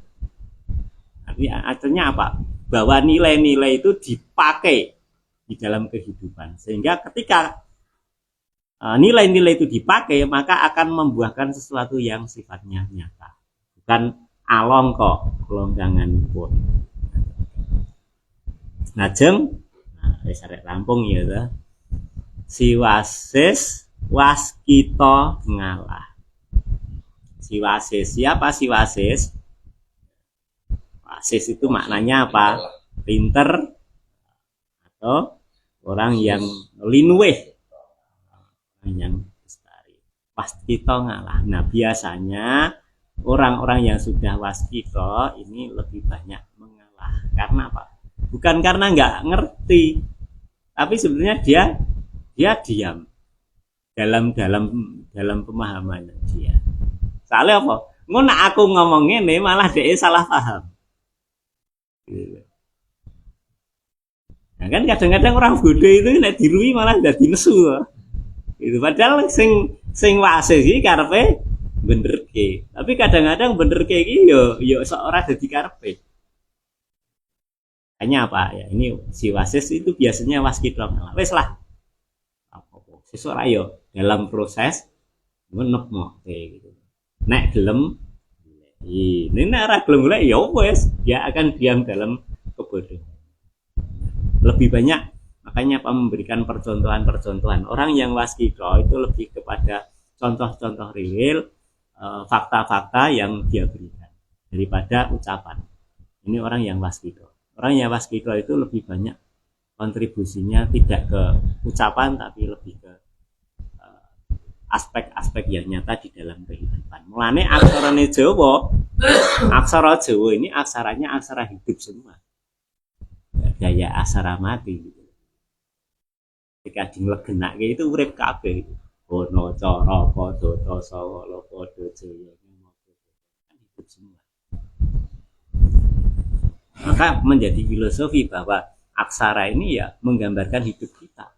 Artinya apa? Bahwa nilai-nilai itu dipakai di dalam kehidupan. Sehingga ketika nilai-nilai itu dipakai, maka akan membuahkan sesuatu yang sifatnya nyata. Bukan alangka longganganipun. Najeng, wis arek rampung ya ta. Si wasis waskita ngalah. Si wasis, siapa si wasis? Wasis itu maknanya apa? Pinter atau orang yang linuweh. Orang yang lestari. Waskita ngalah. Nah, biasanya orang-orang yang sudah waskita ini lebih banyak mengalah. Karena apa? Bukan karena nggak ngerti, tapi sebenarnya dia diam dalam pemahamannya dia. Soalnya apa? Ngono aku ngomong ngene malah dia salah paham. Nah, kan kadang-kadang orang bodoh itu nek dirui malah dadi nesu. Itu padahal sing wasis iki karepe benerke. Tapi kadang-kadang benerke iki yo sok ora dadi karepe. Hanya apa ya, ini si wasis itu biasanya waskita ngalah. Wes lah. Apa-apa. Sesuk yo dalam proses menepno gitu. Nek gelem ini nek ora gelem golek ya wes, dia akan diam dalam kebodohan. Lebih banyak makanya apa memberikan percontohan-percontohan. Orang yang waskita itu lebih kepada contoh-contoh real, fakta-fakta yang dia berikan daripada ucapan. Ini orang yang waskita. Orang yang waskita itu lebih banyak kontribusinya tidak ke ucapan tapi lebih ke aspek-aspek yang nyata di dalam kehidupan. Mulane aksarane Jawa, aksara Jawa ini aksaranya aksara hidup semua. Gaya aksara mati gitu. Ketika dilegenake itu urip kabeh. Ono cara padha tasawa padha jaya hidup semua. Maka menjadi filosofi bahwa aksara ini ya menggambarkan hidup kita.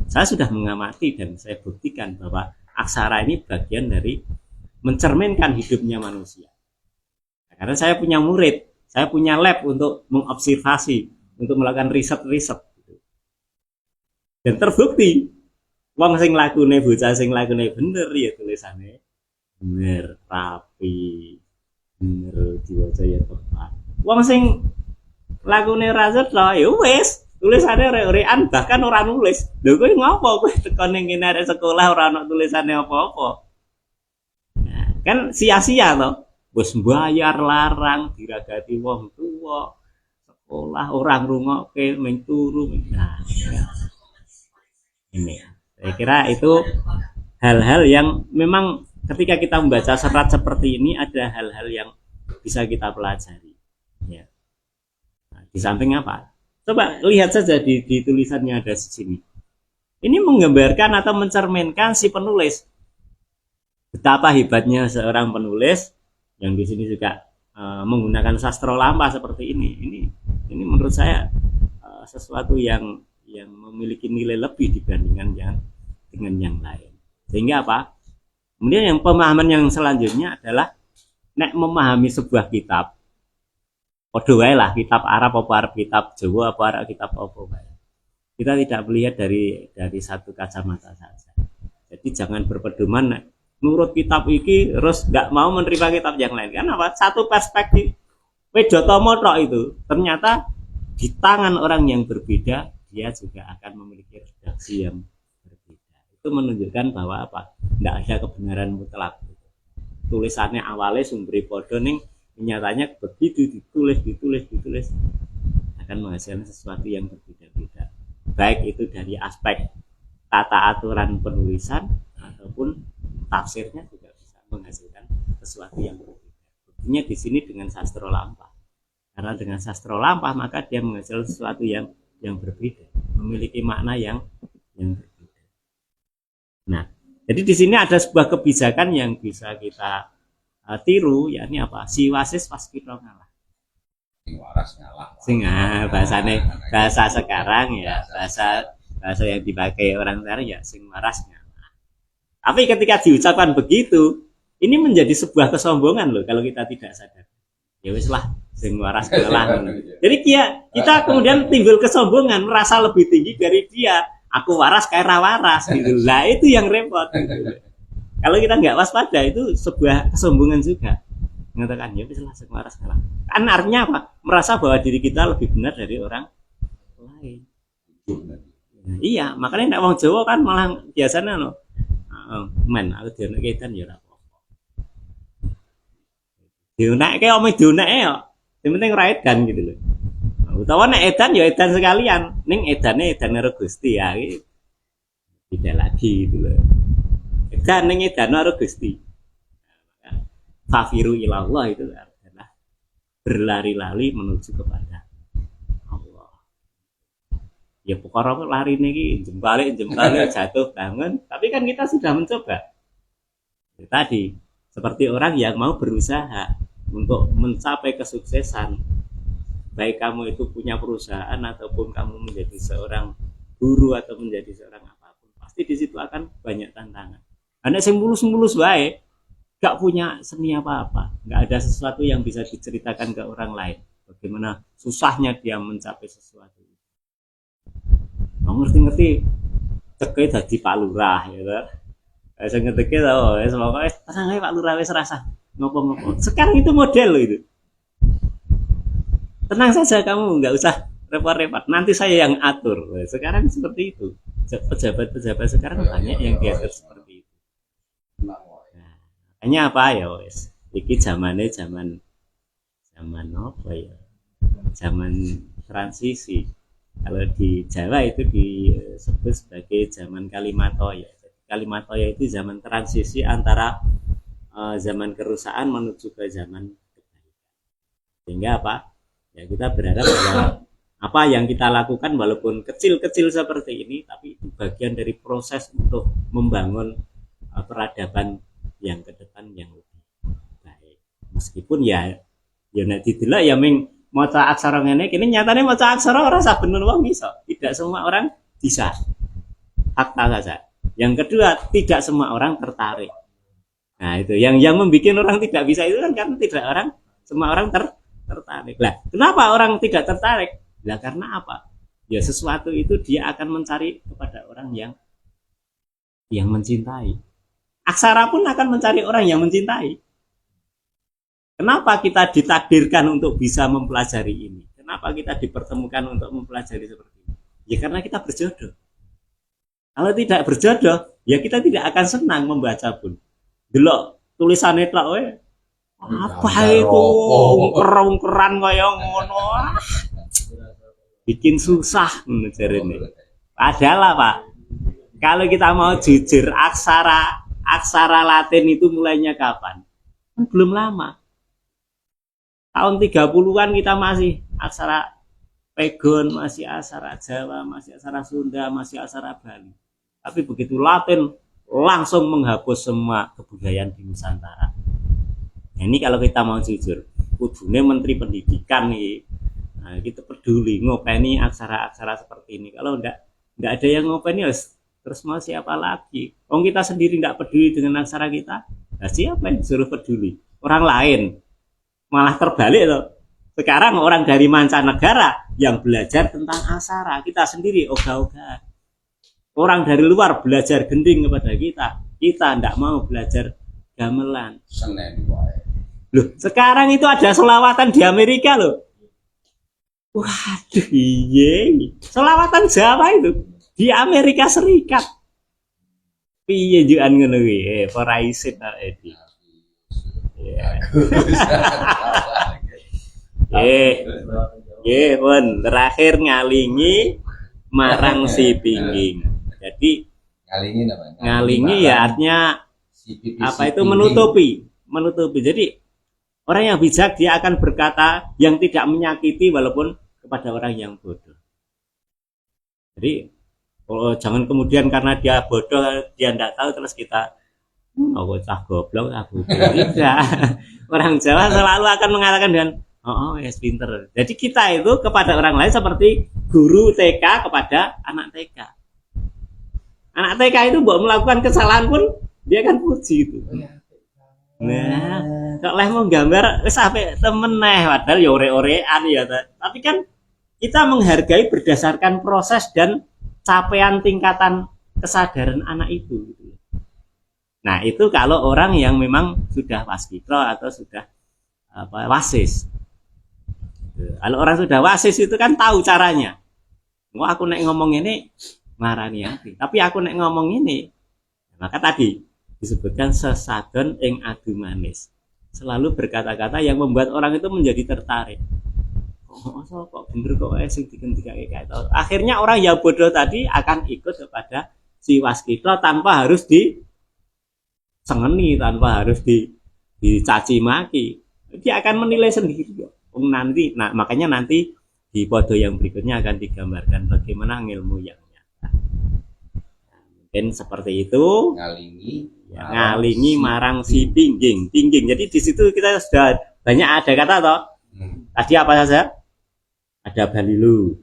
Saya sudah mengamati dan saya buktikan bahwa aksara ini bagian dari mencerminkan hidupnya manusia. Nah, karena saya punya murid, saya punya lab untuk mengobservasi, untuk melakukan riset-riset. Dan terbukti, wong sing lakune bocah sing lakune bener ya tulisannya, bener, rapi, bener diwaca ya tepat. Wong sing lakune raset lah ya wis tulisannya rek-rekan bahkan ora nulis. Lho kowe ngopo kowe tekan ning kene arek sekolah ora ono tulisannya apa-apa. Nah, kan sia-sia to. Wis bayar larang diragati wong tua. Sekolah orang rungokke ming turu. Nah, ya. Ini. Saya kira itu hal-hal yang memang ketika kita membaca serat seperti ini ada hal-hal yang bisa kita pelajari. Ya. Nah, di samping apa? Coba lihat saja di tulisannya ada di sini. Ini menggambarkan atau mencerminkan si penulis. Betapa hebatnya seorang penulis yang di sini juga menggunakan sastra lampa seperti ini. Ini menurut saya sesuatu yang memiliki nilai lebih dibandingkan dengan yang lain. Sehingga apa? Kemudian yang pemahaman yang selanjutnya adalah nek memahami sebuah kitab, padha wae lah kitab Arab apa Arab kitab Jawa apa Arab kitab apa wae. Kita tidak melihat dari satu kacamata saja. Jadi jangan berpedoman nurut kitab iki terus nggak mau menerima kitab yang lain. Karena apa? Satu perspektif Wedotomo tok itu ternyata di tangan orang yang berbeda dia juga akan memiliki redaksi yang berbeda. Itu menunjukkan bahwa apa? Tidak ada kebenaran mutlak. Tulisannya awalnya sumberi podo ning nyatanya begitu ditulis akan menghasilkan sesuatu yang berbeda-beda. Baik itu dari aspek tata aturan penulisan ataupun tafsirnya juga bisa menghasilkan sesuatu yang berbeda. Buktinya di sini dengan sastra lampah. Karena dengan sastra lampah maka dia menghasilkan sesuatu yang berbeda, memiliki makna yang berbeda. Nah, jadi di sini ada sebuah kebijakan yang bisa kita tiru, yakni apa? Si wasis pas kita ngalah. Sing waras ngalah. Bahasa sekarang ya, bahasa yang dipakai orang sekarang ya sing waras ngalah. Tapi ketika diucapkan begitu, ini menjadi sebuah kesombongan loh kalau kita tidak sadar. Ya wis lah, sing waras ngalah. Jadi kita kemudian timbul kesombongan, merasa lebih tinggi dari dia. Aku waras kayak waras gitu. Lah itu yang repot gitu. Kalau kita nggak waspada itu sebuah kesombongan juga. Mengatakan ya wis lah sing waras ngalah. Kan artinya apa? Merasa bahwa diri kita lebih benar dari orang lain. Nah, iya, makanya nek wong Jawa kan malah biasanya no. Men, aku dionek kedan ya ora apa-apa. Dionekke omeh dionekke yo. Sing penting ora edan gitu loh. Utawa nek edan ya edan sekalian, ning edane karo Gusti ya iki. Tidak lagi gitu loh. Edan ning edan karo Gusti. Fafiru ilallah itu adalah berlari-lari menuju kepada Allah. Ya perkara lari niki jembalik jatuh bangun, tapi kan kita sudah mencoba. Ya, tadi seperti orang yang mau berusaha untuk mencapai kesuksesan. Baik kamu itu punya perusahaan ataupun kamu menjadi seorang guru atau menjadi seorang apapun, pasti di situ akan banyak tantangan. Anak sing mulus-mulus wae, gak punya seni apa-apa, gak ada sesuatu yang bisa diceritakan ke orang lain. Bagaimana susahnya dia mencapai sesuatu. Ngerti-ngerti, teke dadi Pak Lurah, ya kan? Saya ngerti tau, semoga tenang aja Pak Lurah wes rasa ngopo-ngopo. Sekarang itu model loh itu. Tenang saja kamu, nggak usah repot-repot. Nanti saya yang atur. Sekarang seperti itu. Pejabat-pejabat sekarang banyak yang diatur seperti itu. Nah, hanya apa ya, wes. Iki zaman apa ya? Zaman transisi. Kalau di Jawa itu disebut sebagai zaman Kalimatoya. Kalimatoya itu zaman transisi antara zaman kerusakan menuju ke zaman kebaikan. Sehingga apa? Ya kita berharap bahwa apa yang kita lakukan walaupun kecil-kecil seperti ini, tapi itu bagian dari proses untuk membangun peradaban yang ke depan yang lebih baik. Meskipun ya nek didelok ya ming maca aksara ngene kene nyatane maca aksara ora saben wong iso. Tidak semua orang bisa. Fakta saja. Yang kedua, tidak semua orang tertarik. Nah, itu yang membuat orang tidak bisa itu kan karena tidak semua orang tertarik. Lah, kenapa orang tidak tertarik? Lah karena apa? Ya sesuatu itu dia akan mencari kepada orang yang mencintai. Aksara pun akan mencari orang yang mencintai. Kenapa kita ditakdirkan untuk bisa mempelajari ini? Kenapa kita dipertemukan untuk mempelajari seperti ini? Ya karena kita berjodoh. Kalau tidak berjodoh, ya kita tidak akan senang membaca pun. Delok tulisannya tok we. Apa itu kerang-kerang kaya ngono. Bikin susah menurut ini. Padahal Pak, kalau kita mau jujur aksara Latin itu mulainya kapan? Kan belum lama. Tahun 30-an kita masih aksara Pegon, masih aksara Jawa, masih aksara Sunda, masih aksara Bali. Tapi begitu Latin langsung menghapus semua kebudayaan di Nusantara. Nah, ini kalau kita mau jujur, kudune Menteri Pendidikan nih, nah, kita peduli ngopeni aksara-aksara seperti ini. Kalau enggak ada yang ngopeni, Terus mau siapa lagi? Wong kita sendiri nggak peduli dengan aksara kita, nah siapa yang disuruh peduli? Orang lain. Malah terbalik loh. Sekarang orang dari mancanegara yang belajar tentang aksara, kita sendiri ogah-ogah. Orang dari luar belajar gending kepada kita tidak mau belajar gamelan. Senen wae. Loh, sekarang itu ada selawatan di Amerika loh. Waduh, iya. Selawatan Jawa itu di Amerika Serikat. Piye juan ngono kuwi? Foraisit iki. Pun terakhir ngalingi marang si pingging. Jadi ngalingi ya artinya apa itu menutupi. Jadi orang yang bijak dia akan berkata yang tidak menyakiti walaupun kepada orang yang bodoh. Jadi jangan kemudian karena dia bodoh dia tidak tahu terus kita cah goblok aku tidak. Orang Jawa selalu akan mengatakan dengan yes pinter. Jadi kita itu kepada orang lain seperti guru TK kepada anak TK. Anak TK itu melakukan kesalahan pun dia kan puji itu. Nah, kok leh mau gambar wis sampai temen padahal ya ore-orean ya. Tapi kan kita menghargai berdasarkan proses dan capaian tingkatan kesadaran anak itu gitu. Nah, itu kalau orang yang memang sudah waskita atau sudah wasis. Kalau orang sudah wasis itu kan tahu caranya. Aku nek ngomong ini marani hati, tapi aku nek ngomong ini maka tadi disebutkan sesadon ing adu manis. Selalu berkata-kata yang membuat orang itu menjadi tertarik. Kok bener kok sing dikendikake kayak itu. Akhirnya orang yang bodoh tadi akan ikut kepada si waskita tanpa harus disengeni, tanpa harus dicaci maki. Dia akan menilai sendiri. Nanti, makanya nanti di podo yang berikutnya akan digambarkan bagaimana ilmu yang nyata. Mungkin seperti itu. Ngalingi marang si pingging. Jadi di situ kita sudah banyak ada kata toh. Tadi apa saja? Ada balilu,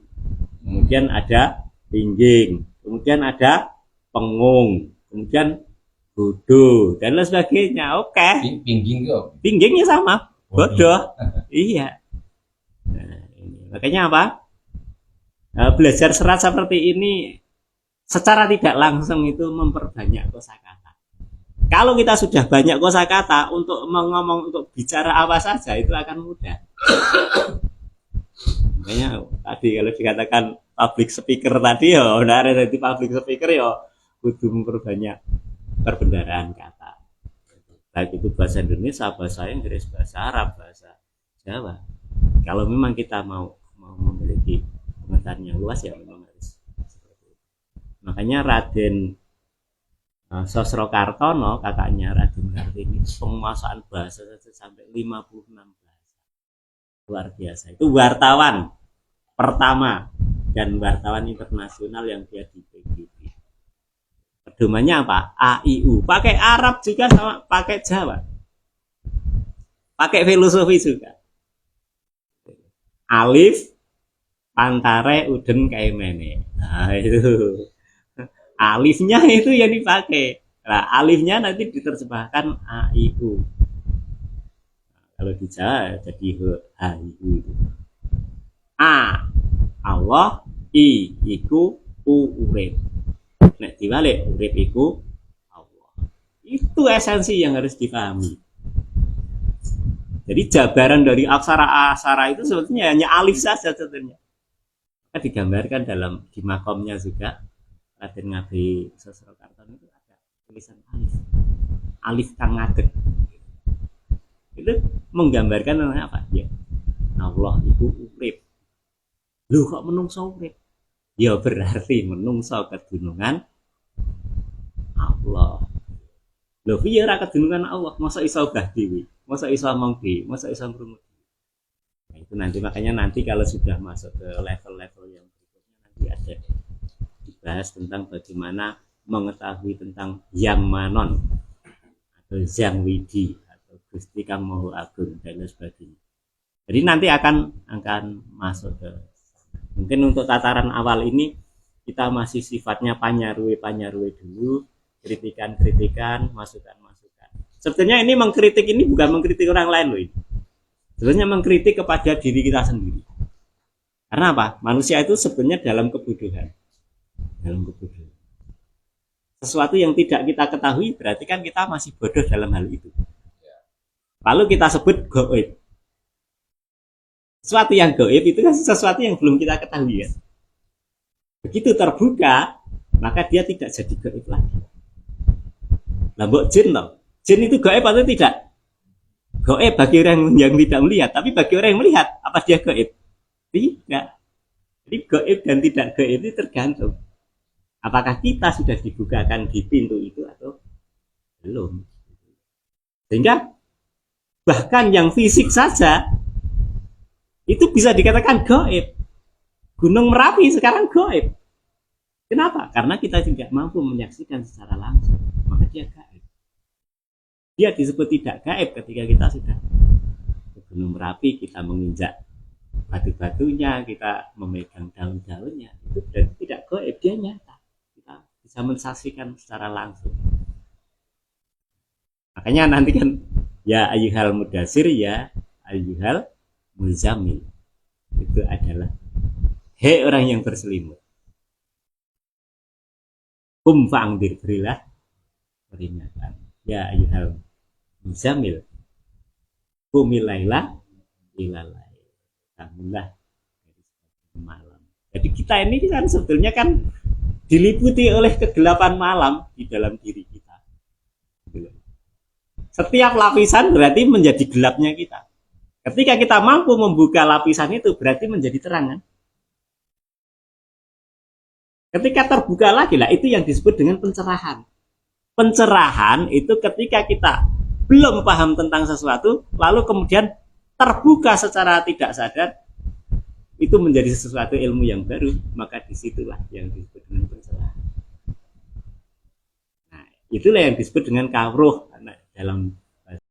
kemudian ada pingging, kemudian ada pengung, kemudian bodoh dan lain sebagainya. Oke. Pinggingnya sama, bodoh. Iya. Nah, ini. Makanya apa? Belajar serat seperti ini secara tidak langsung itu memperbanyak kosakata. Kalau kita sudah banyak kosakata untuk ngomong, untuk bicara apa saja itu akan mudah. Makanya tadi kalau dikatakan public speaker tadi ya, udah ada di public speaker ya, kudu memperbanyak perbendaharaan kata. Baik itu bahasa Indonesia, bahasa Inggris, bahasa Arab, bahasa Jawa. Kalau memang kita mau memiliki pengetahuan yang luas ya memang harus seperti itu. Makanya Raden Sosrokartono, kakaknya Raden Kartini, penguasaan bahasa saja sampai 56 bahasa. Luar biasa. Itu wartawan pertama dan wartawan internasional yang dia di PBB. Pedomannya apa? AIU. Pakai Arab juga sama pakai Jawa. Pakai filosofi juga. Alif pantare uden kaimene. Nah, itu. Alifnya itu yang dipakai. Nah, alifnya nanti diterjemahkan AIU. Kalau di Jawa jadi HIU. A Allah, I iku, U urip. Nek diwalik urip iku Allah. Itu esensi yang harus dipahami. Jadi jabaran dari aksara-aksara itu sebetulnya hanya alif saja sebetulnya. Maka digambarkan di makomnya juga Raden Ngabei Sosrokartono itu ada tulisan alif. Alif kang ngadeg. Itu menggambarkan apa? Ya. Allah itu urip. Loh kok menungso urip? Ya berarti menungso kedunungan Allah. Loh piye ora kedunungan Allah? Masa iso obah dhewe? Masa iso omong dhewe? Masa iso ngrungu dhewe? Nah, itu nanti kalau sudah masuk ke level-level yang berikutnya nanti ada dibahas tentang bagaimana mengetahui tentang Yang Manon atau Yang Widi atau Gusti Kang Maha Agung dan lain sebagainya. Jadi nanti akan masuk ke mungkin untuk tataran awal ini kita masih sifatnya panyaruwe dulu, kritikan, masukan. Sebetulnya ini mengkritik ini bukan mengkritik orang lain loh ini. Sebenarnya mengkritik kepada diri kita sendiri. Karena apa? Manusia itu sebenarnya dalam kebodohan. Sesuatu yang tidak kita ketahui berarti kan kita masih bodoh dalam hal itu. Lalu kita sebut gaib. Sesuatu yang gaib itu kan sesuatu yang belum kita ketahui ya. Begitu terbuka, maka dia tidak jadi gaib lagi. Lah mbok jin toh. Jin itu gaib atau tidak? Gaib bagi orang yang tidak melihat, tapi bagi orang yang melihat, apa dia gaib? Tidak. Jadi gaib dan tidak gaib itu tergantung. Apakah kita sudah dibukakan di pintu itu atau belum? Sehingga bahkan yang fisik saja itu bisa dikatakan gaib. Gunung Merapi sekarang gaib. Kenapa? Karena kita tidak mampu menyaksikan secara langsung. Maka dia gaib. Dia disebut tidak gaib ketika kita sudah ke Gunung Merapi, kita menginjak batu-batunya, kita memegang daun-daunnya. Itu berarti tidak gaib, dia nyata. Kita bisa mensaksikan secara langsung. Makanya nanti kan ya ayyuhal mudasir, ya ayyuhal muzamil. Itu adalah hei orang yang berselimut. Kum fa'angdir, berilah peringatan. Ya ayyuhal muzamil. Kumilaila ilalai. Bangunlah malam. Jadi kita ini kan sebetulnya kan diliputi oleh kegelapan malam di dalam diri kita. Setiap lapisan berarti menjadi gelapnya kita. Ketika kita mampu membuka lapisan itu berarti menjadi terang kan? Ketika terbuka lagi lah, itu yang disebut dengan pencerahan. Pencerahan itu ketika kita belum paham tentang sesuatu, lalu kemudian terbuka secara tidak sadar, itu menjadi sesuatu ilmu yang baru, maka disitulah yang disebut dengan pencerahan. Nah, itulah yang disebut dengan kawruh dalam